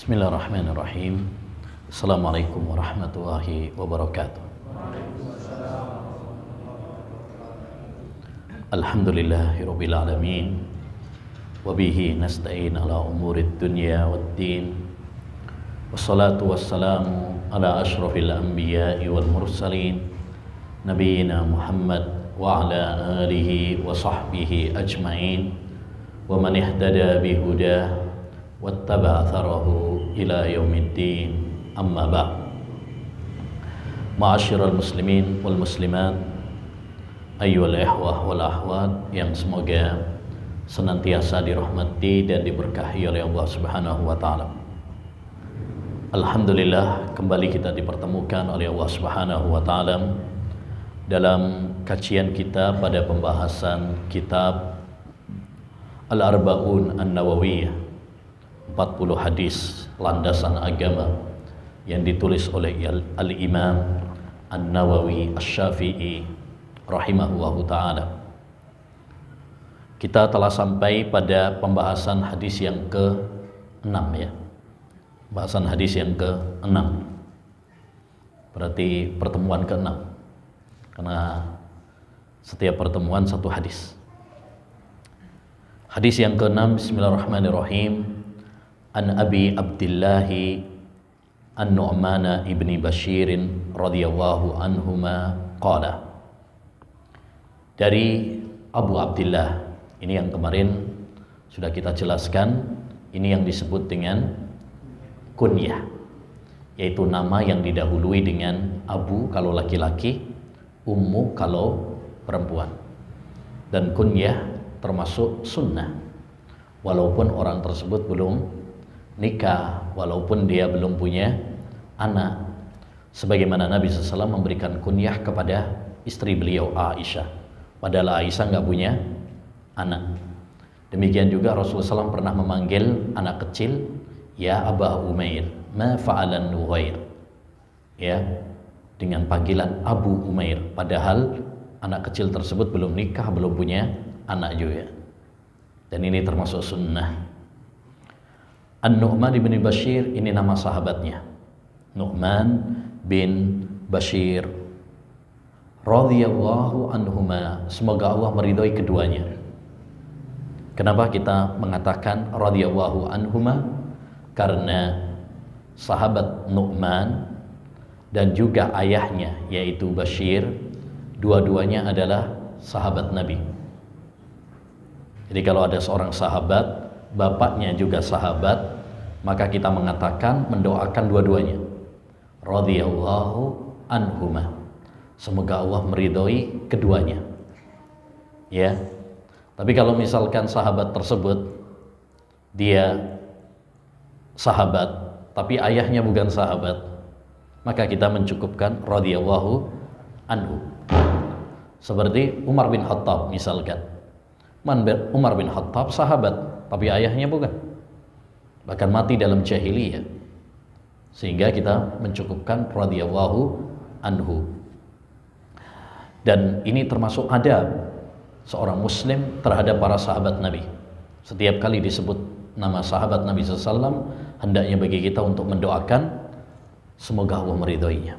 Bismillahirrahmanirrahim. Assalamualaikum warahmatullahi wabarakatuh. Alhamdulillahirabbil alamin. Wa bihi nasta'in ala umurid dunya waddin. Wassalatu wassalamu ala asyrafil anbiya'i wal mursalin nabiyyina Muhammad wa ala alihi wa sahbihi ajma'in wa man ihtada bihudah wattaba atharahu ila yaumiddin, amma ba'd. Ma'asyiral muslimin wal muslimat, ayyuhal ikhwah wal akhwat yang semoga senantiasa dirahmati dan diberkahi oleh Allah Subhanahu wa taala. Alhamdulillah, kembali kita dipertemukan oleh Allah Subhanahu wa taala dalam kajian kita pada pembahasan kitab Al-Arba'un An-Nawawiyah, 40 hadis landasan agama yang ditulis oleh Al-Imam An-Nawawi Asy-Syafi'i rahimahullahu ta'ala. Kita telah sampai pada pembahasan hadis yang ke-6 ya. Pembahasan hadis yang ke-6. Berarti pertemuan ke-6. Karena setiap pertemuan satu hadis. Hadis yang ke-6, bismillahirrahmanirrahim. An Abi Abdillahi An-Nu'man ibni Bashirin radhiyallahu anhuma qala. Dari Abu Abdillah, ini yang kemarin sudah kita jelaskan, ini yang disebut dengan kunyah, yaitu nama yang didahului dengan Abu kalau laki-laki, Ummu kalau perempuan. Dan kunyah termasuk sunnah, walaupun orang tersebut belum nikah, walaupun dia belum punya anak, sebagaimana Nabi SAW memberikan kunyah kepada istri beliau Aisyah, padahal Aisyah nggak punya anak. Demikian juga Rasulullah SAW pernah memanggil anak kecil, ya Aba Umair, ma fa'alan Nuhair, ya, dengan panggilan Abu Umair, padahal anak kecil tersebut belum nikah, belum punya anak juga. Dan ini termasuk sunnah. An-Nu'man bin Bashir, ini nama sahabatnya, Nu'man bin Bashir radhiyallahu anhuma, semoga Allah meridhai keduanya. Kenapa kita mengatakan radhiyallahu anhuma? Karena sahabat Nu'man dan juga ayahnya yaitu Bashir, dua-duanya adalah sahabat Nabi. Jadi kalau ada seorang sahabat, bapaknya juga sahabat, maka kita mengatakan, mendoakan dua-duanya, radhiyallahu anhuma, semoga Allah meridhoi keduanya, ya. Tapi kalau misalkan sahabat tersebut dia sahabat tapi ayahnya bukan sahabat, maka kita mencukupkan radhiyallahu anhu. Seperti Umar bin Khattab misalkan, Umar bin Khattab sahabat tapi ayahnya bukan, bahkan mati dalam jahiliyah, sehingga kita mencukupkan radhiyallahu anhu. Dan ini termasuk adab seorang muslim terhadap para sahabat Nabi. Setiap kali disebut nama sahabat Nabi SAW, hendaknya bagi kita untuk mendoakan semoga Allah meridhoinya.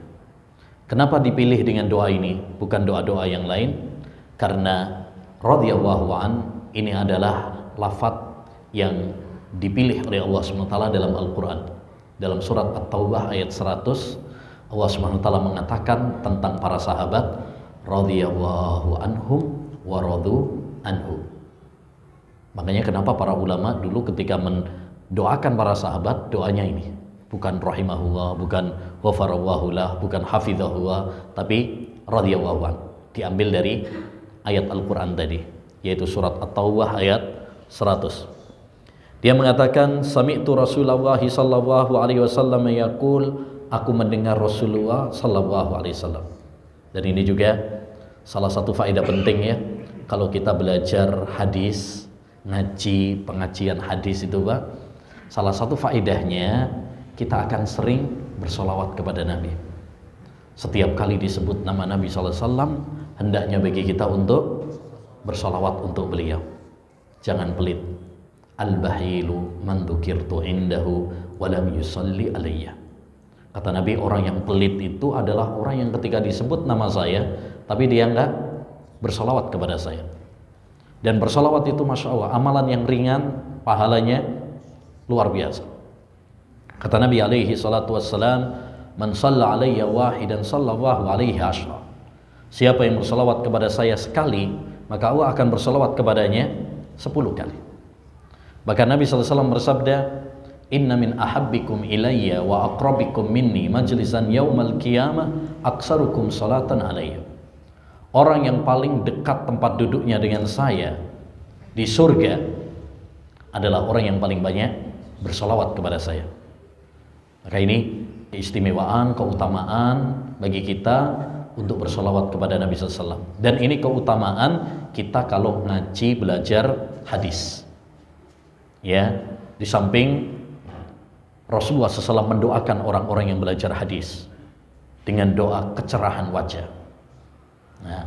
Kenapa dipilih dengan doa ini, bukan doa-doa yang lain? Karena radhiyallahu an ini adalah lafadz yang dipilih oleh Allah SWT dalam Al-Quran. Dalam surat At-Taubah ayat 100, Allah SWT mengatakan tentang para sahabat, radhiyallahu anhum wa radu anhu. Makanya kenapa para ulama dulu ketika mendoakan para sahabat, doanya ini bukan rahimahullah, bukan ghafarallahu lah, bukan hafizahullah, tapi radhiyallahu an. Diambil dari ayat Al-Quran tadi, yaitu surat At-Taubah ayat 100. Dia mengatakan, sami'tu Rasulullah sallallahu alaihi wasallam yaqul, aku mendengar Rasulullah sallallahu alaihi wasallam. Dan ini juga salah satu faedah penting ya, kalau kita belajar hadis, ngaji, pengajian hadis itu Pak, salah satu faedahnya kita akan sering bersolawat kepada Nabi. Setiap kali disebut nama Nabi sallallahu alaihi wasallam, hendaknya bagi kita untuk bersolawat untuk beliau. Jangan pelit. al-bahilu man dzukirtu indahu wa lam yusalli alayya. Kata Nabi, orang yang pelit itu adalah orang yang ketika disebut nama saya tapi dia enggak bersolawat kepada saya. Dan bersolawat itu Masya Allah amalan yang ringan, pahalanya luar biasa. Kata Nabi alaihi salatu wassalam, man shalla alayya wahidan sallallahu alaihi asyra. Siapa yang bersolawat kepada saya sekali, maka Allah akan bersolawat kepadanya 10 kali. Bahkan Nabi SAW bersabda, inna min ahabbikum ilayya wa aqrabikum minni majlisan yaumal qiyamah aksarukum salatan alayya. Orang yang paling dekat tempat duduknya dengan saya di surga adalah orang yang paling banyak bersolawat kepada saya. Maka ini keistimewaan, keutamaan bagi kita untuk bersolawat kepada Nabi SAW. Dan ini keutamaan kita kalau ngaji belajar hadis. Ya, di samping Rasulullah SAW mendoakan orang-orang yang belajar hadis dengan doa kecerahan wajah. Nah,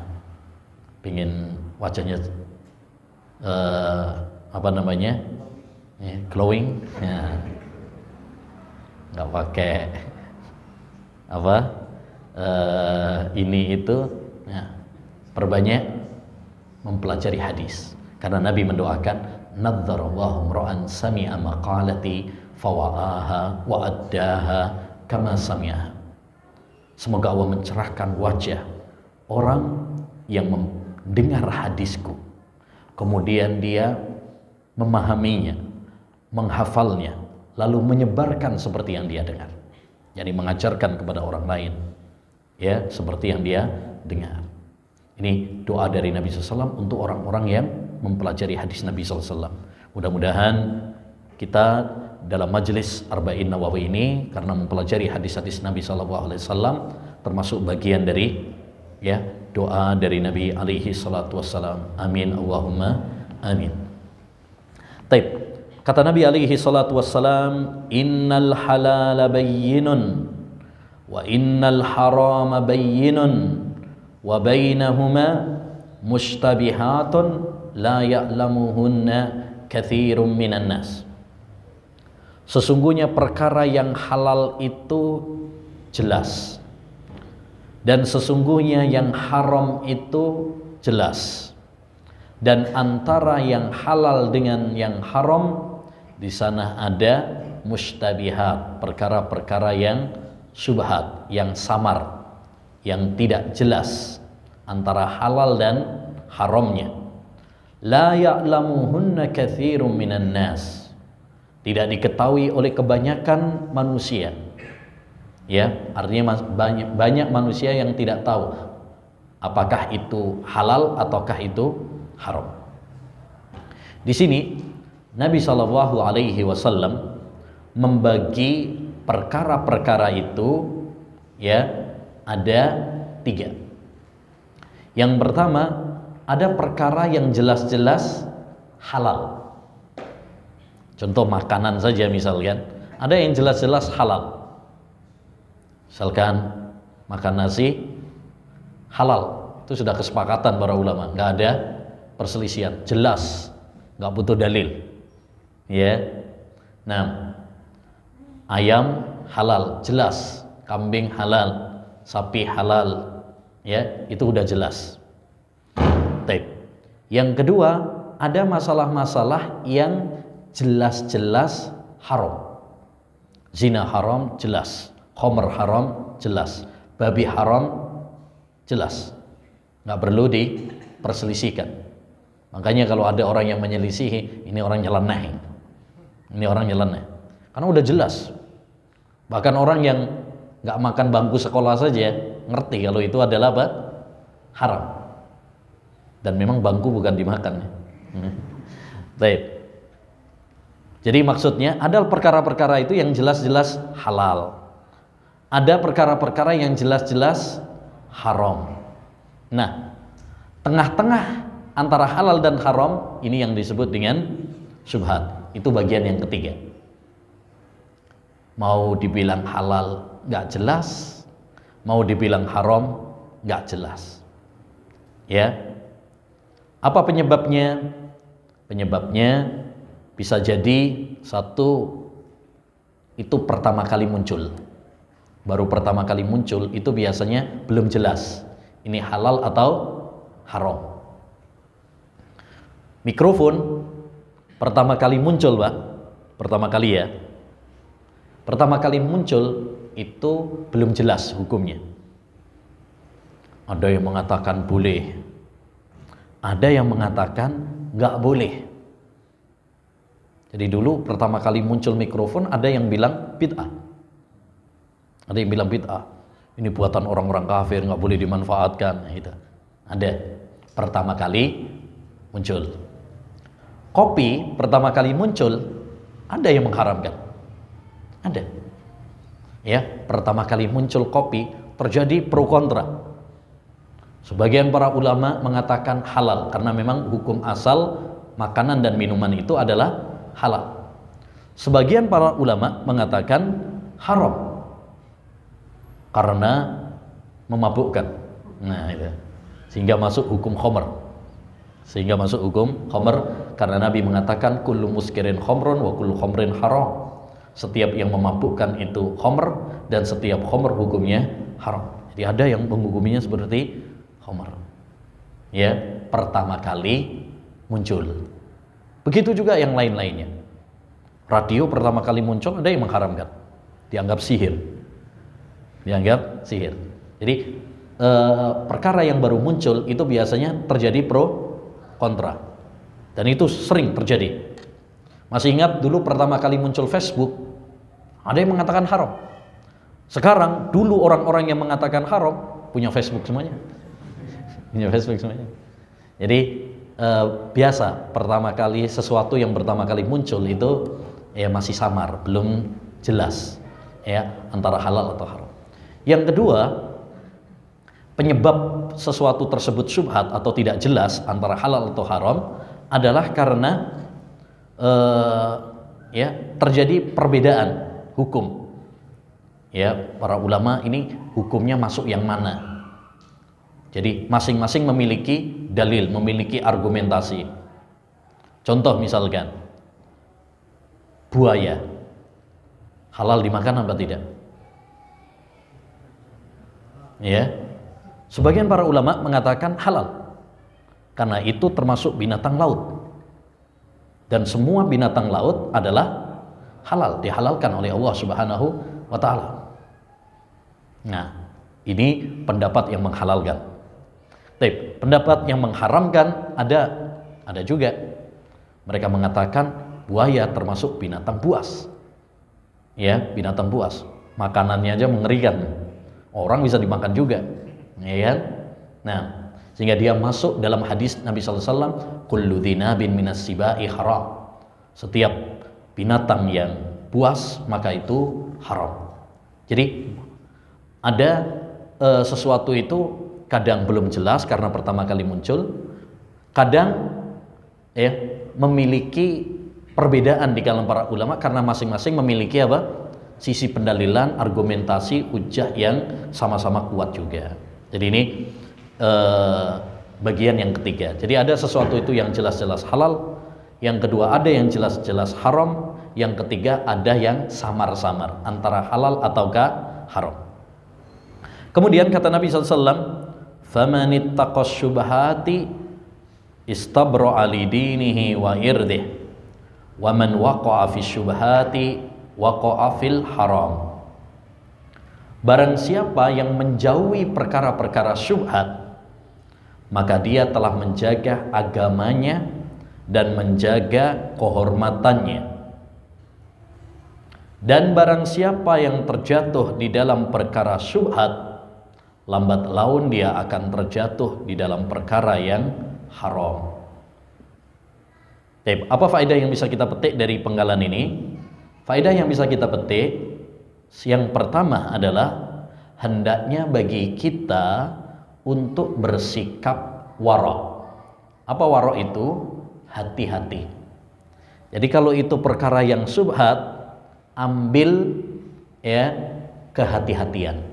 pingin wajahnya glowing, ya. Nggak pakai ini itu, ya. Perbanyak mempelajari hadis karena Nabi mendoakan nadzarallahu imra'an sami'a maqalati fawa'aha wa addaha kama sami'aha. Semoga Allah mencerahkan wajah orang yang mendengar hadisku, kemudian dia memahaminya, menghafalnya, lalu menyebarkan seperti yang dia dengar. Jadi mengajarkan kepada orang lain, ya, seperti yang dia dengar. Ini doa dari Nabi SAW untuk orang-orang yang mempelajari hadis Nabi SAW. Mudah-mudahan kita dalam majelis Arba'in Nawawi ini, karena mempelajari hadis-hadis Nabi SAW, termasuk bagian dari, ya, doa dari Nabi alaihi salatu wassalam. Amin Allahumma amin. Taib. Kata Nabi alaihi salatu wassalam, innal halala bayyinun wa innal harama bayyinun wa bainahuma mushtabihatun la ya'lamuhunna katsirun minan nas. Sesungguhnya perkara yang halal itu jelas, dan sesungguhnya yang haram itu jelas, dan antara yang halal dengan yang haram di sana ada mushtabihat, perkara-perkara yang syubhat, yang samar, yang tidak jelas antara halal dan haramnya. La ya'lamuhunna katsirun minan nas, tidak diketahui oleh kebanyakan manusia. Ya, artinya banyak manusia yang tidak tahu apakah itu halal ataukah itu haram. Di sini Nabi SAW membagi perkara-perkara itu, ya, ada 3. Yang pertama, ada perkara yang jelas-jelas halal. Contoh makanan saja misalkan, ada yang jelas-jelas halal. Misalkan makan nasi halal, itu sudah kesepakatan para ulama, nggak ada perselisihan, jelas, nggak butuh dalil, ya. Nah, ayam halal, jelas, kambing halal, sapi halal, ya, itu udah jelas. Baik. Yang kedua, ada masalah-masalah yang jelas-jelas haram. Zina haram, jelas. Khamr haram, jelas. Babi haram, jelas. Nggak perlu diperselisihkan. Makanya kalau ada orang yang menyelisihi, ini orang nyeleneh. Ini orang nyeleneh. Karena udah jelas. Bahkan orang yang nggak makan bangku sekolah saja ngerti kalau itu adalah apa? Haram. Dan memang bangku bukan dimakan. Baik. Jadi maksudnya ada perkara-perkara itu yang jelas-jelas halal. Ada perkara-perkara yang jelas-jelas haram. Nah, tengah-tengah antara halal dan haram ini yang disebut dengan syubhat. Itu bagian yang ketiga. Mau dibilang halal nggak jelas, mau dibilang haram nggak jelas. Ya. Apa penyebabnya? Penyebabnya Bisa jadi satu itu pertama kali muncul. Baru pertama kali muncul itu biasanya belum jelas ini halal atau haram. Mikrofon pertama kali muncul, Pak. Pertama kali ya. Pertama kali muncul itu belum jelas hukumnya. Ada yang mengatakan boleh. Ada yang mengatakan nggak boleh. Jadi dulu pertama kali muncul mikrofon ada yang bilang bid'ah. Ada yang bilang bid'ah. Ini buatan orang-orang kafir, nggak boleh dimanfaatkan. Gitu. Ada. Pertama kali muncul. Kopi pertama kali muncul ada yang mengharamkan. Ada. Ya, pertama kali muncul kopi terjadi pro kontra. Sebagian para ulama mengatakan halal karena memang hukum asal makanan dan minuman itu adalah halal. Sebagian para ulama mengatakan haram karena memabukkan. Nah, itu. Sehingga masuk hukum khamr. Sehingga masuk hukum khamr karena Nabi mengatakan kullu muskirin khamrun wa kullu khamrin haram. Setiap yang memabukkan itu khamr dan setiap khamr hukumnya haram. Jadi ada yang menghukuminya seperti khamr. Ya, pertama kali muncul. Begitu juga yang lain-lainnya. Radio pertama kali muncul ada yang mengharamkan. Dianggap sihir. Dianggap sihir. Jadi perkara yang baru muncul itu biasanya terjadi pro kontra. Dan itu sering terjadi. Masih ingat dulu pertama kali muncul Facebook, ada yang mengatakan haram. Sekarang dulu orang-orang yang mengatakan haram punya Facebook semuanya. Punya Facebook semuanya. Jadi biasa pertama kali sesuatu yang pertama kali muncul itu ya masih samar, belum jelas ya antara halal atau haram. Yang kedua, penyebab sesuatu tersebut syubhat atau tidak jelas antara halal atau haram adalah karena ya terjadi perbedaan hukum. Ya, para ulama ini hukumnya masuk yang mana? Jadi masing-masing memiliki dalil, memiliki argumentasi. Contoh misalkan buaya halal dimakan apa tidak? Ya, sebagian para ulama mengatakan halal karena itu termasuk binatang laut dan semua binatang laut adalah halal, dihalalkan oleh Allah Subhanahu wa Ta'ala. Nah, ini pendapat yang menghalalkan. Tapi pendapat yang mengharamkan ada juga. Mereka mengatakan buaya termasuk binatang buas. Ya, binatang buas. Makanannya aja mengerikan. Orang bisa dimakan juga. Ya kan? Nah, sehingga dia masuk dalam hadis Nabi sallallahu alaihi wasallam, kullu dzinabin minas sibai haram. Setiap binatang yang buas maka itu haram. Jadi ada sesuatu itu kadang belum jelas karena pertama kali muncul, kadang ya memiliki perbedaan di kalangan para ulama karena masing-masing memiliki apa? Sisi pendalilan, argumentasi, hujjah yang sama-sama kuat juga. Jadi ini bagian yang ketiga. Jadi ada sesuatu itu yang jelas-jelas halal, yang kedua ada yang jelas-jelas haram, yang ketiga ada yang samar-samar antara halal ataukah haram. Kemudian kata Nabi SAW, famanittaqas syubhati istabra'a li dinihi wa irdih wa man waqa'a fi syubhati waqa'a fil haram. Barang siapa yang menjauhi perkara-perkara syubhat, maka dia telah menjaga agamanya dan menjaga kehormatannya. Dan barang siapa yang terjatuh di dalam perkara syubhat, lambat laun dia akan terjatuh di dalam perkara yang haram. Apa faedah yang bisa kita petik dari penggalan ini? Faedah yang bisa kita petik yang pertama adalah hendaknya bagi kita untuk bersikap wara'. Apa wara' itu? Hati-hati. Jadi kalau itu perkara yang syubhat, ambil ya kehati-hatian.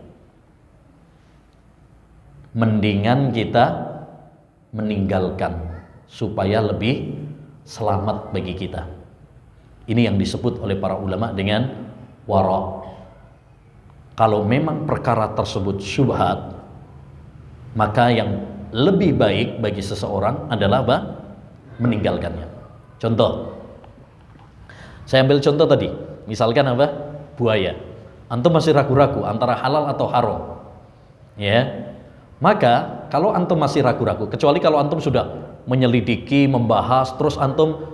Mendingan kita meninggalkan supaya lebih selamat bagi kita. Ini yang disebut oleh para ulama dengan wara'. Kalau memang perkara tersebut syubhat, maka yang lebih baik bagi seseorang adalah apa? Meninggalkannya. Contoh, saya ambil contoh tadi, misalkan apa? Buaya. Antum masih ragu-ragu antara halal atau haram, ya. Maka kalau antum masih ragu-ragu, kecuali kalau antum sudah menyelidiki, membahas, terus antum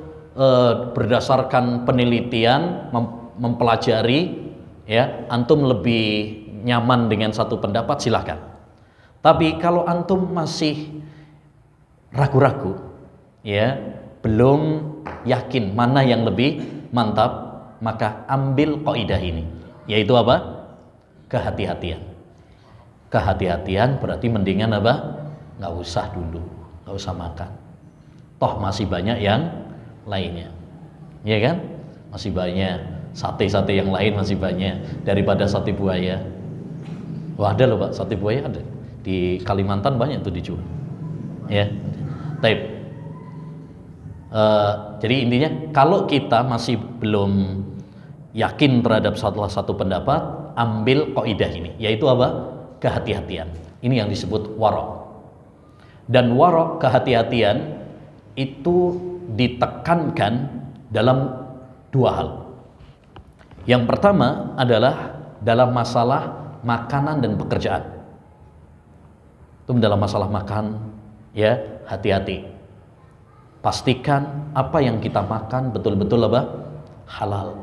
berdasarkan penelitian, mempelajari, ya, antum lebih nyaman dengan satu pendapat, silahkan. Tapi kalau antum masih ragu-ragu, ya, belum yakin mana yang lebih mantap, maka ambil kaidah ini, yaitu apa? Kehati-hatian. Kehati-hatian berarti mendingan apa? Nggak usah dulu, nggak usah makan. Toh masih banyak yang lainnya, ya kan? Masih banyak sate-sate yang lain, masih banyak daripada sate buaya. Wah, ada loh Pak, sate buaya ada di Kalimantan, banyak tuh dijual, ya. Taib. Jadi intinya kalau kita masih belum yakin terhadap salah satu pendapat, ambil kaidah ini, yaitu apa? Kehati-hatian. Ini yang disebut wara'. Dan wara', kehati-hatian itu ditekankan dalam dua hal. Yang pertama adalah dalam masalah makanan dan pekerjaan. Itu dalam masalah makan, ya, hati-hati. Pastikan apa yang kita makan betul-betul apa? Halal.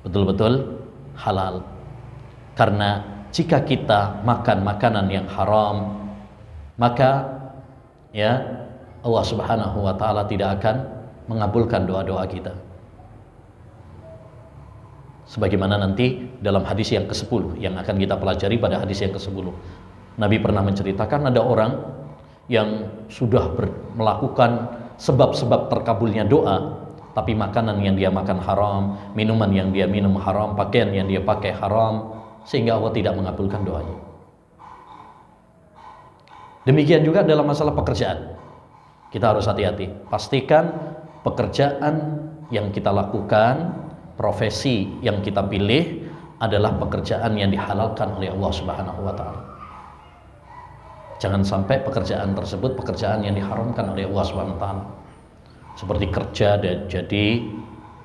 Betul-betul halal. Karena jika kita makan makanan yang haram, maka ya Allah Subhanahu wa ta'ala tidak akan mengabulkan doa-doa kita. Sebagaimana nanti dalam hadis yang ke-10 yang akan kita pelajari, pada hadis yang ke-10 Nabi pernah menceritakan ada orang yang sudah melakukan sebab-sebab terkabulnya doa, tapi makanan yang dia makan haram, minuman yang dia minum haram, pakaian yang dia pakai haram, sehingga Allah tidak mengabulkan doanya. Demikian juga dalam masalah pekerjaan. Kita harus hati-hati. Pastikan pekerjaan yang kita lakukan, profesi yang kita pilih adalah pekerjaan yang dihalalkan oleh Allah Subhanahu wa ta'ala. Jangan sampai pekerjaan tersebut pekerjaan yang diharamkan oleh Allah Subhanahu wa ta'ala. Seperti kerja dan jadi,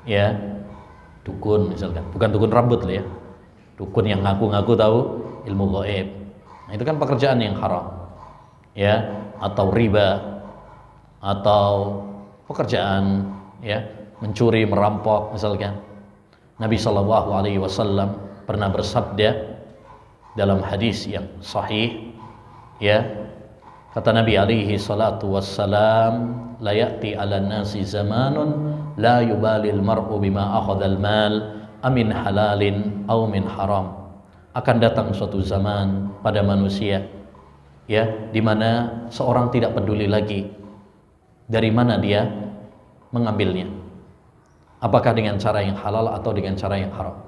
ya, dukun misalkan. Bukan dukun rambut lah, ya. Dukun yang ngaku-ngaku tahu ilmu gaib. Nah, itu kan pekerjaan yang haram. Ya, atau riba, atau pekerjaan, ya, mencuri, merampok misalkan. Nabi Shallallahu Alaihi Wasallam pernah bersabda dalam hadis yang sahih, ya, kata Nabi alaihi salatu wassalam, la ya'ti 'alan nasi zamanun la yubalil mar'u bima akhadhal mal amin halalin aw min haram. Akan datang suatu zaman pada manusia, ya, di mana seorang tidak peduli lagi dari mana dia mengambilnya, apakah dengan cara yang halal atau dengan cara yang haram.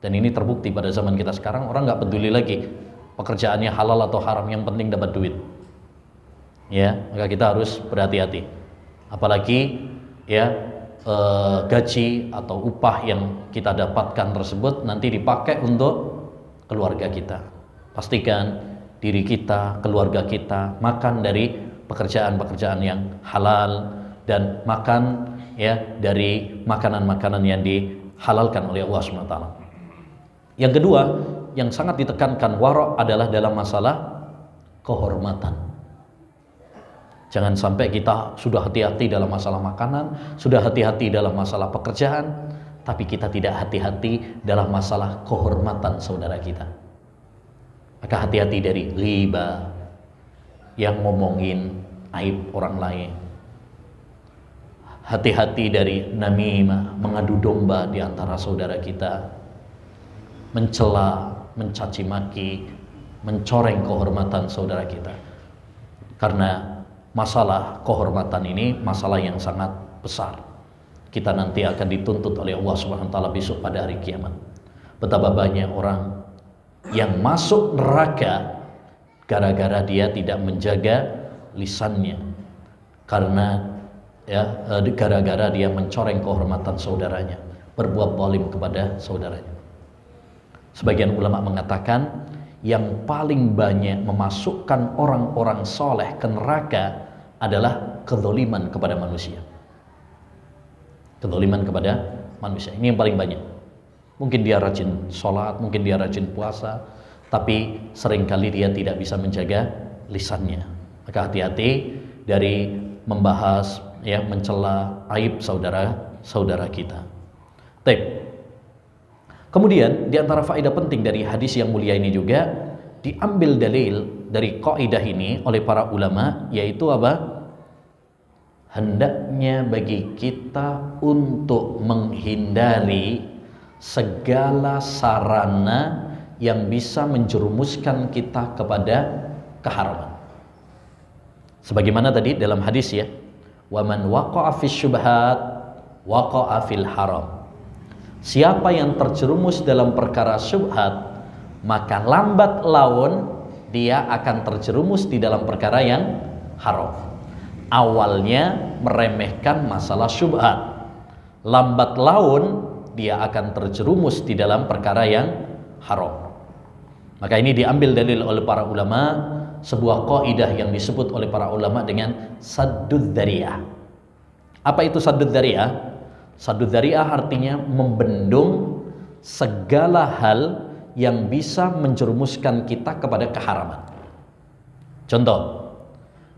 Dan ini terbukti pada zaman kita sekarang, orang nggak peduli lagi pekerjaannya halal atau haram, yang penting dapat duit, ya. Maka kita harus berhati-hati, apalagi, ya, gaji atau upah yang kita dapatkan tersebut nanti dipakai untuk keluarga kita. Pastikan diri kita, keluarga kita makan dari pekerjaan-pekerjaan yang halal, dan makan, ya, dari makanan-makanan yang dihalalkan oleh Allah SWT. Yang kedua yang sangat ditekankan wara' adalah dalam masalah kehormatan. Jangan sampai kita sudah hati-hati dalam masalah makanan, sudah hati-hati dalam masalah pekerjaan, tapi kita tidak hati-hati dalam masalah kehormatan saudara kita. Maka hati-hati dari riba, yang ngomongin aib orang lain. Hati-hati dari namimah, mengadu domba di antara saudara kita, mencela, mencaci maki, mencoreng kehormatan saudara kita. Karena masalah kehormatan ini masalah yang sangat besar. Kita nanti akan dituntut oleh Allah Subhanahu wa taala besok pada hari kiamat. Betapa banyak orang yang masuk neraka gara-gara dia tidak menjaga lisannya, karena ya, gara-gara dia mencoreng kehormatan saudaranya, berbuat zalim kepada saudaranya. Sebagian ulama mengatakan yang paling banyak memasukkan orang-orang soleh ke neraka adalah kezaliman kepada manusia. Kezaliman kepada manusia ini yang paling banyak. Mungkin dia rajin sholat, mungkin dia rajin puasa, tapi seringkali dia tidak bisa menjaga lisannya. Maka hati-hati dari membahas, ya, mencela aib saudara-saudara kita. Baik. Kemudian di antara faedah penting dari hadis yang mulia ini juga diambil dalil dari kaidah ini oleh para ulama, yaitu apa? Hendaknya bagi kita untuk menghindari segala sarana yang bisa menjerumuskan kita kepada keharaman. Sebagaimana tadi dalam hadis, ya, wa man waqa'a fis syubhat waqa'a fil haram. Siapa yang terjerumus dalam perkara syubhat, maka lambat laun dia akan terjerumus di dalam perkara yang haram. Awalnya meremehkan masalah syubhat, lambat laun dia akan terjerumus di dalam perkara yang haram. Maka ini diambil dalil oleh para ulama, sebuah kaidah yang disebut oleh para ulama dengan saddud dzari'ah. Apa itu saddud dzari'ah? Saddud dzari'ah artinya membendung segala hal yang bisa menjerumuskan kita kepada keharaman. Contoh,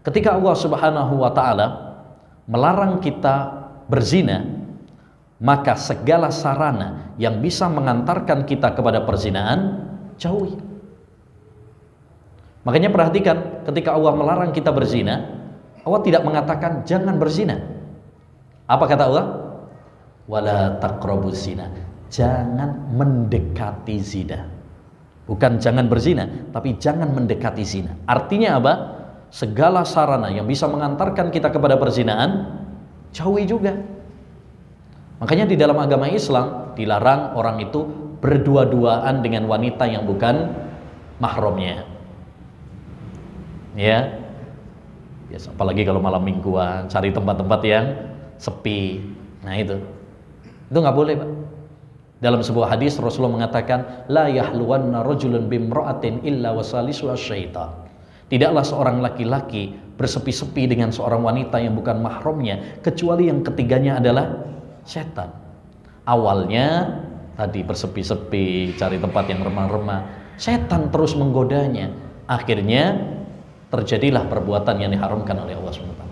ketika Allah Subhanahu wa ta'ala melarang kita berzina, maka segala sarana yang bisa mengantarkan kita kepada perzinaan, jauhi. Makanya perhatikan, ketika Allah melarang kita berzina, Allah tidak mengatakan jangan berzina. Apa kata Allah? Wala taqrabuz zina. Jangan mendekati zina. Bukan jangan berzina, tapi jangan mendekati zina. Artinya apa? Segala sarana yang bisa mengantarkan kita kepada perzinaan, jauhi juga. Makanya di dalam agama Islam dilarang orang itu berdua-duaan dengan wanita yang bukan mahramnya. Ya. Biasa, apalagi kalau malam mingguan, cari tempat-tempat yang sepi. Nah itu nggak boleh, Pak. Dalam sebuah hadis Rasulullah mengatakan, la yahluwanna rajulun bimra'atin illa wasalisu asyaitan. Tidaklah seorang laki-laki bersepi-sepi dengan seorang wanita yang bukan mahramnya, kecuali yang ketiganya adalah setan. Awalnya tadi bersepi-sepi, cari tempat yang remah-remah, setan terus menggodanya. Akhirnya terjadilah perbuatan yang diharamkan oleh Allah SWT.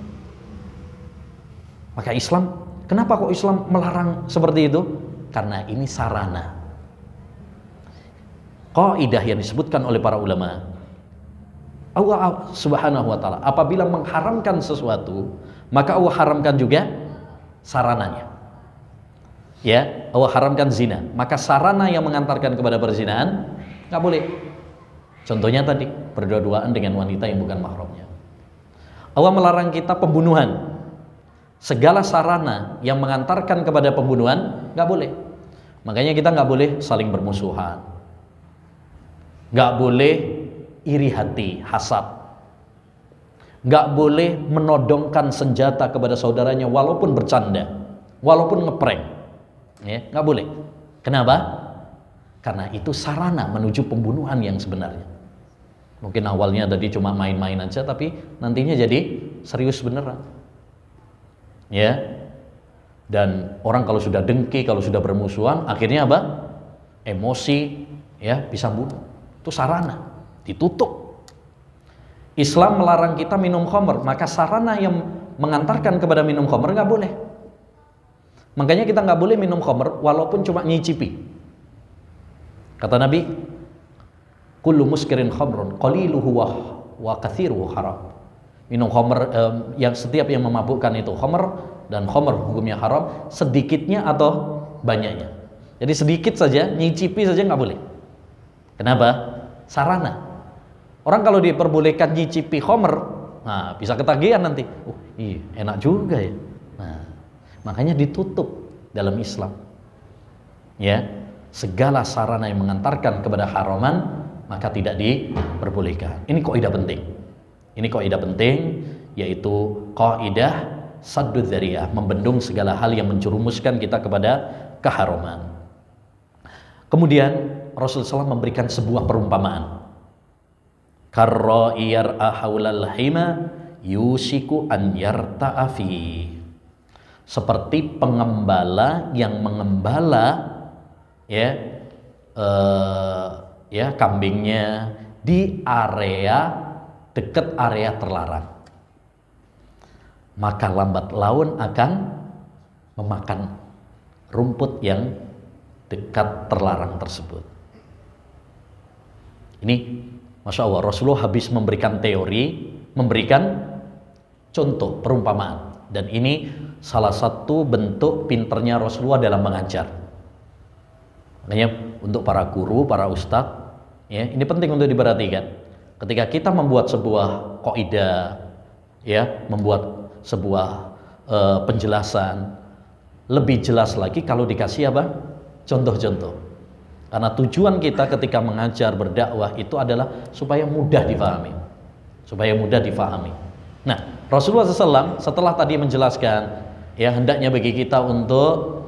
Maka Islam, kenapa kok Islam melarang seperti itu? Karena ini sarana. Kaidah yang disebutkan oleh para ulama, Allah Subhanahu wa ta'ala apabila mengharamkan sesuatu, maka Allah haramkan juga sarananya. Ya, Allah haramkan zina, maka sarana yang mengantarkan kepada perzinaan nggak boleh. Contohnya tadi, berdua-duaan dengan wanita yang bukan mahramnya. Allah melarang kita pembunuhan. Segala sarana yang mengantarkan kepada pembunuhan nggak boleh. Makanya kita nggak boleh saling bermusuhan, nggak boleh iri hati, hasad, nggak boleh menodongkan senjata kepada saudaranya walaupun bercanda, walaupun ngeprank, ya, nggak boleh. Kenapa? Karena itu sarana menuju pembunuhan yang sebenarnya. Mungkin awalnya tadi cuma main-main aja, tapi nantinya jadi serius beneran. Ya, dan orang kalau sudah dengki, kalau sudah bermusuhan, akhirnya apa? Emosi, ya, bisa bunuh. Itu sarana, ditutup. Islam melarang kita minum khamr, maka sarana yang mengantarkan kepada minum khamr nggak boleh. Makanya kita nggak boleh minum khamr walaupun cuma nyicipi. Kata Nabi, kullu muskirin khamrun qaliluhu wa kathiruhu haram. Minum khamr, yang setiap yang memabukkan itu khamr, dan khamr hukumnya haram, sedikitnya atau banyaknya. Jadi sedikit saja, nyicipi saja nggak boleh. Kenapa? Sarana. Orang kalau diperbolehkan nyicipi khamr, nah bisa ketagihan nanti. Iya, enak juga ya. Nah, makanya ditutup dalam Islam. Ya, segala sarana yang mengantarkan kepada haraman maka tidak diperbolehkan. Ini kaidah penting. Ini kaidah penting, yaitu kaidah saddud dzari'ah, membendung segala hal yang menjerumuskan kita kepada keharaman. Kemudian Rasulullah SAW memberikan sebuah perumpamaan. Karra'i yar'a haulal hima yusiku an yarta'a fi. Seperti pengembala yang mengembala kambingnya di area dekat area terlarang, maka lambat laun akan memakan rumput yang dekat terlarang tersebut. Ini Masya Allah, Rasulullah habis memberikan teori, memberikan contoh perumpamaan, dan ini salah satu bentuk pinternya Rasulullah dalam mengajar. Makanya untuk para guru, para ustadz, ini penting untuk diperhatikan. Ketika kita membuat sebuah kaidah, membuat sebuah penjelasan, lebih jelas lagi kalau dikasih apa? Contoh-contoh. Karena tujuan kita ketika mengajar, berdakwah itu adalah supaya mudah difahami. Nah, Rasulullah SAW setelah tadi menjelaskan, hendaknya bagi kita untuk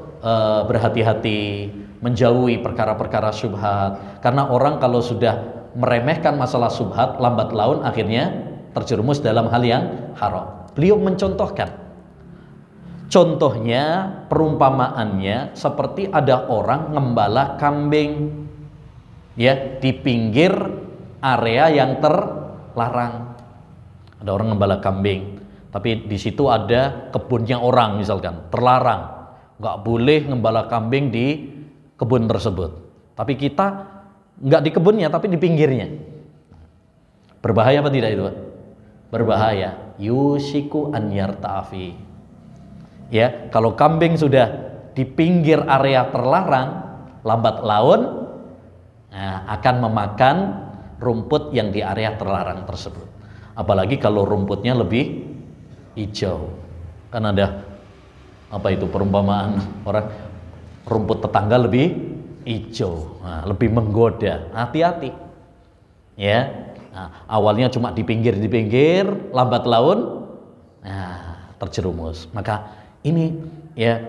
berhati-hati, menjauhi perkara-perkara syubhat. Karena orang kalau sudah meremehkan masalah syubhat, lambat laun akhirnya terjerumus dalam hal yang haram. Beliau mencontohkan, contohnya, perumpamaannya seperti ada orang ngembala kambing di pinggir area yang terlarang. Ada orang ngembala kambing, tapi di situ ada kebunnya orang misalkan, terlarang, nggak boleh ngembala kambing di kebun tersebut. Tapi kita nggak di kebunnya, tapi di pinggirnya. Berbahaya apa tidak itu, Pak? Berbahaya. Yusiku an yarta'afi. Kalau kambing sudah di pinggir area terlarang, lambat laun akan memakan rumput yang di area terlarang tersebut. Apalagi kalau rumputnya lebih hijau. Kan ada perumpamaan orang, rumput tetangga lebih hijau, lebih menggoda. Hati-hati. Awalnya cuma di pinggir, lambat laun terjerumus. Maka ini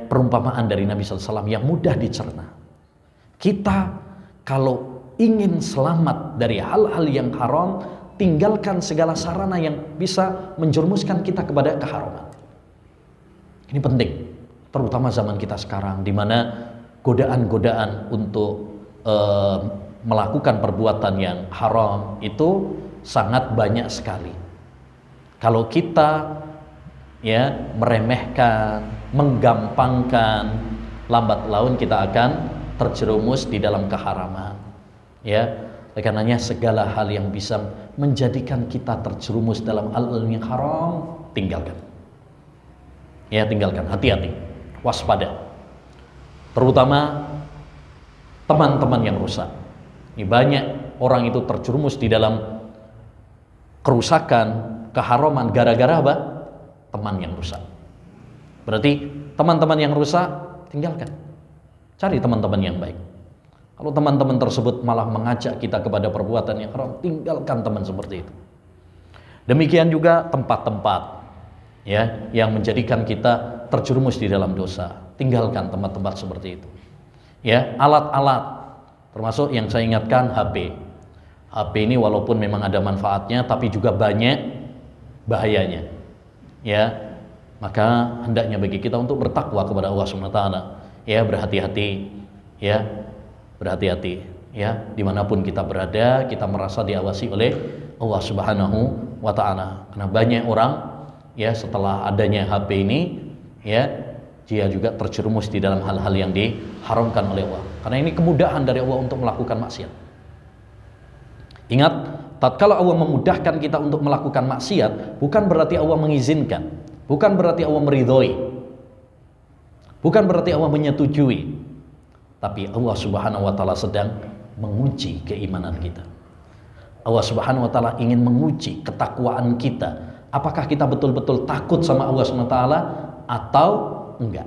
perumpamaan dari Nabi SAW yang mudah dicerna. Kita kalau ingin selamat dari hal-hal yang haram, tinggalkan segala sarana yang bisa menjerumuskan kita kepada keharaman. Ini penting, terutama zaman kita sekarang, di mana godaan-godaan untuk melakukan perbuatan yang haram itu sangat banyak sekali. Kalau kita meremehkan, menggampangkan, lambat laun kita akan terjerumus di dalam keharaman. Karenanya segala hal yang bisa menjadikan kita terjerumus dalam hal-hal yang haram, tinggalkan. Tinggalkan, hati-hati, waspada. Terutama teman-teman yang rusak. Ini banyak orang itu terjerumus di dalam kerusakan, keharaman gara-gara apa? Teman yang rusak. Berarti teman-teman yang rusak tinggalkan. Cari teman-teman yang baik. Kalau teman-teman tersebut malah mengajak kita kepada perbuatan yang haram, tinggalkan teman seperti itu. Demikian juga tempat-tempat yang menjadikan kita terjerumus di dalam dosa. Tinggalkan tempat-tempat seperti itu. Alat-alat, termasuk yang saya ingatkan HP. HP ini walaupun memang ada manfaatnya, tapi juga banyak bahayanya. Maka hendaknya bagi kita untuk bertakwa kepada Allah SWT. Berhati-hati. Berhati-hati. Dimanapun kita berada, kita merasa diawasi oleh Allah Subhanahu wa Ta'ala. Karena banyak orang setelah adanya HP ini, dia juga terjerumus di dalam hal-hal yang diharamkan oleh Allah. Karena ini kemudahan dari Allah untuk melakukan maksiat. Ingat, tatkala Allah memudahkan kita untuk melakukan maksiat, bukan berarti Allah mengizinkan, bukan berarti Allah meridhoi, bukan berarti Allah menyetujui, tapi Allah Subhanahu wa Ta'ala sedang menguji keimanan kita. Allah Subhanahu wa Ta'ala ingin menguji ketakwaan kita. Apakah kita betul-betul takut sama Allah Subhanahu wa Ta'ala atau enggak?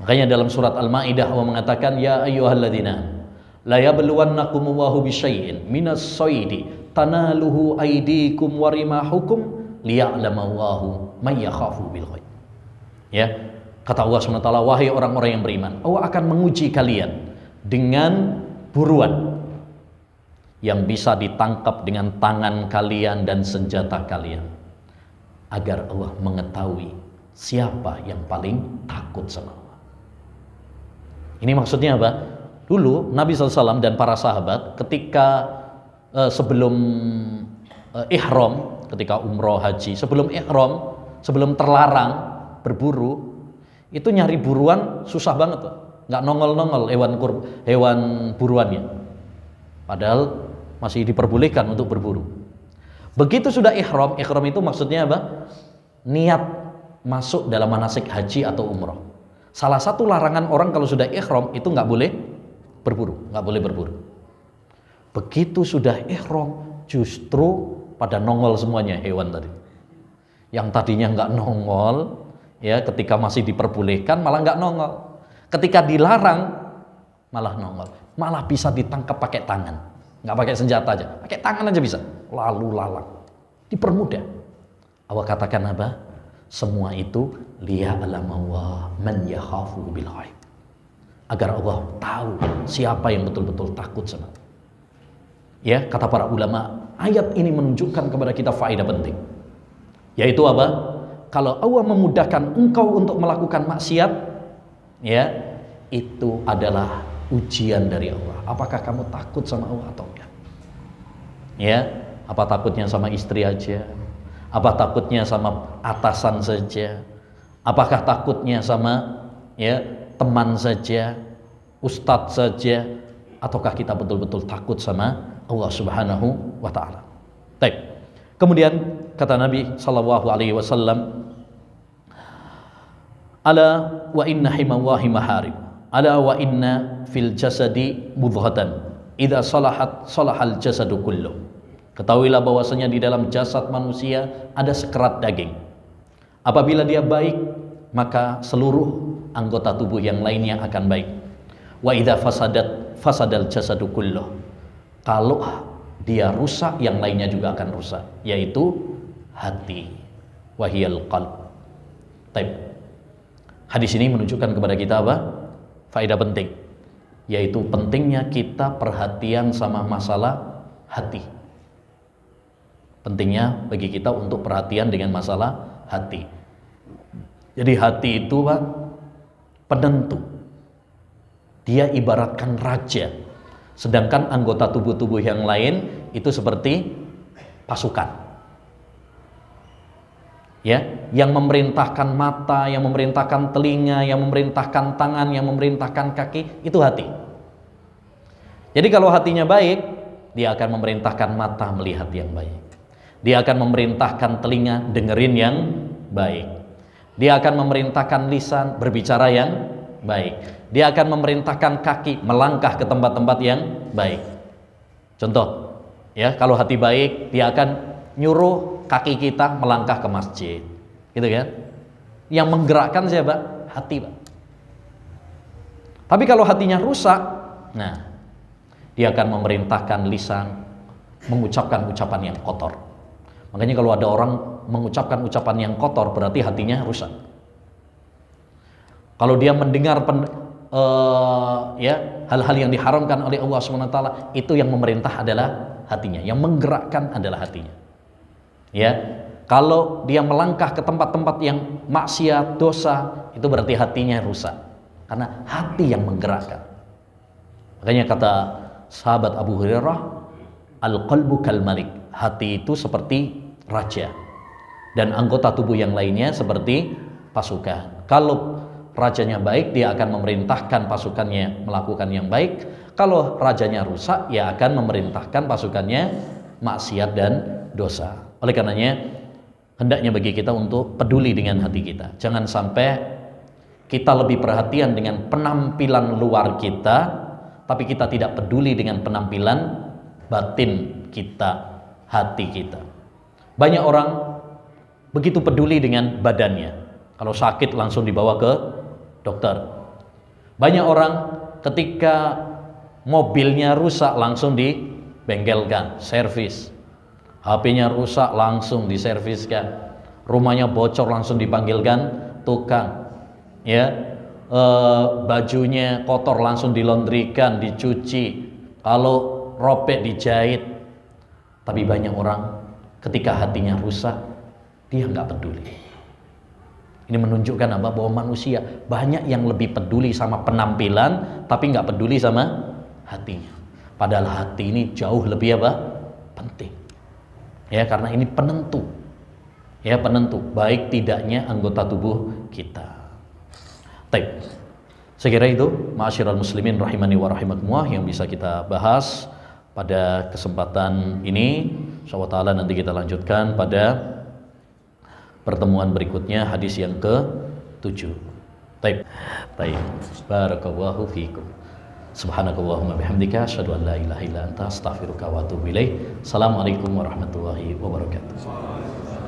Makanya dalam surat Al-Maidah Allah mengatakan, ya ayyuhalladzina la yabluwannakumullahu bisyai'in minas saidi tanaluhu aydikum wa rimahukum liya'lamallahu may yakhafu bil ghaib. Ya, kata Allah SWT, wahai orang-orang yang beriman, Allah akan menguji kalian dengan buruan yang bisa ditangkap dengan tangan kalian dan senjata kalian, agar Allah mengetahui siapa yang paling takut sama Allah. Ini maksudnya apa? Dulu Nabi SAW dan para sahabat ketika sebelum ihram, ketika umroh haji, sebelum ihram, sebelum terlarang berburu, itu nyari buruan susah banget, nggak nongol-nongol hewan buruannya, padahal masih diperbolehkan untuk berburu. Begitu sudah ihram, ihram itu maksudnya apa? Niat masuk dalam manasik haji atau umroh. Salah satu larangan orang kalau sudah ihram itu nggak boleh berburu, nggak boleh berburu. Begitu sudah ihram, justru pada nongol semuanya hewan tadi. Yang tadinya nggak nongol, ya ketika masih diperbolehkan malah nggak nongol. Ketika dilarang malah nongol, malah bisa ditangkap pakai tangan, nggak pakai senjata aja, pakai tangan aja bisa. Lalu lalang, dipermudah. Allah katakan apa? Semua itu liya'lamallahu man yakhafu bil ghaib, agar Allah tahu siapa yang betul-betul takut sama. Ya, kata para ulama, ayat ini menunjukkan kepada kita faedah penting, yaitu apa? Kalau Allah memudahkan engkau untuk melakukan maksiat, ya, itu adalah ujian dari Allah. Apakah kamu takut sama Allah atau enggak? Ya, apa takutnya sama istri aja? Apa takutnya sama atasan saja? Apakah takutnya sama ya teman saja, ustadz saja, ataukah kita betul-betul takut sama Allah Subhanahu wa taala? Baik. Kemudian kata Nabi sallallahu alaihi wasallam, ala wa inna himallahi maharib, ala wa inna fil jasadi mudghatan, idza salahat salahal jasadu kullu. Ketahuilah bahwasanya di dalam jasad manusia ada sekerat daging. Apabila dia baik, maka seluruh anggota tubuh yang lainnya akan baik. Wa idza fasadat fasadal jasadu kullu. Kalau dia rusak, yang lainnya juga akan rusak, yaitu hati. Wahiyal qalb. Taib. Hadis ini menunjukkan kepada kita apa? Faedah penting, yaitu pentingnya kita perhatian sama masalah hati. Pentingnya bagi kita untuk perhatian dengan masalah hati. Jadi hati itu Pak, penentu. Dia ibaratkan raja, sedangkan anggota tubuh-tubuh yang lain itu seperti pasukan. Ya, yang memerintahkan mata, yang memerintahkan telinga, yang memerintahkan tangan, yang memerintahkan kaki, itu hati. Jadi kalau hatinya baik, dia akan memerintahkan mata melihat yang baik. Dia akan memerintahkan telinga dengerin yang baik. Dia akan memerintahkan lisan berbicara yang baik. Dia akan memerintahkan kaki melangkah ke tempat-tempat yang baik. Contoh, ya, kalau hati baik, dia akan nyuruh kaki kita melangkah ke masjid, gitu kan? Yang menggerakkan siapa? Hati, Pak. Tapi kalau hatinya rusak, nah, dia akan memerintahkan lisan mengucapkan ucapan yang kotor. Makanya kalau ada orang mengucapkan ucapan yang kotor, berarti hatinya rusak. Kalau dia mendengar hal-hal yang diharamkan oleh Allah SWT, itu yang memerintah adalah hatinya, yang menggerakkan adalah hatinya. Ya, kalau dia melangkah ke tempat-tempat yang maksiat, dosa, itu berarti hatinya rusak, karena hati yang menggerakkan. Makanya kata sahabat Abu Hurairah, al-qalbu kal malik, hati itu seperti raja, dan anggota tubuh yang lainnya seperti pasukan. Kalau rajanya baik, dia akan memerintahkan pasukannya melakukan yang baik. Kalau rajanya rusak, ya akan memerintahkan pasukannya maksiat dan dosa. Oleh karenanya, hendaknya bagi kita untuk peduli dengan hati kita. Jangan sampai kita lebih perhatian dengan penampilan luar kita, tapi kita tidak peduli dengan penampilan batin kita, hati kita. Banyak orang begitu peduli dengan badannya. Kalau sakit langsung dibawa ke dokter. Banyak orang ketika mobilnya rusak langsung dibengkelkan, servis. HP-nya rusak langsung diserviskan, rumahnya bocor langsung dipanggilkan tukang, ya. Bajunya kotor langsung dilondrikan, dicuci, kalau robek dijahit. Tapi banyak orang ketika hatinya rusak, dia nggak peduli. Ini menunjukkan apa? Bahwa manusia banyak yang lebih peduli sama penampilan, tapi nggak peduli sama hatinya. Padahal hati ini jauh lebih apa? Penting. Ya, karena ini penentu. Ya, penentu baik tidaknya anggota tubuh kita. Baik. Saya kira itu ma'asyiral muslimin rahimani wa rahimakumullah yang bisa kita bahas pada kesempatan ini. Insyaallah taala nanti kita lanjutkan pada pertemuan berikutnya, hadis yang ke-7. Baik. Baik. Barakallahu fiikum. Subhanakallahumma bihamdika asyhadu an la ilaha illa anta astaghfiruka wa atubu ilaik. Assalamualaikum warahmatullahi wabarakatuh.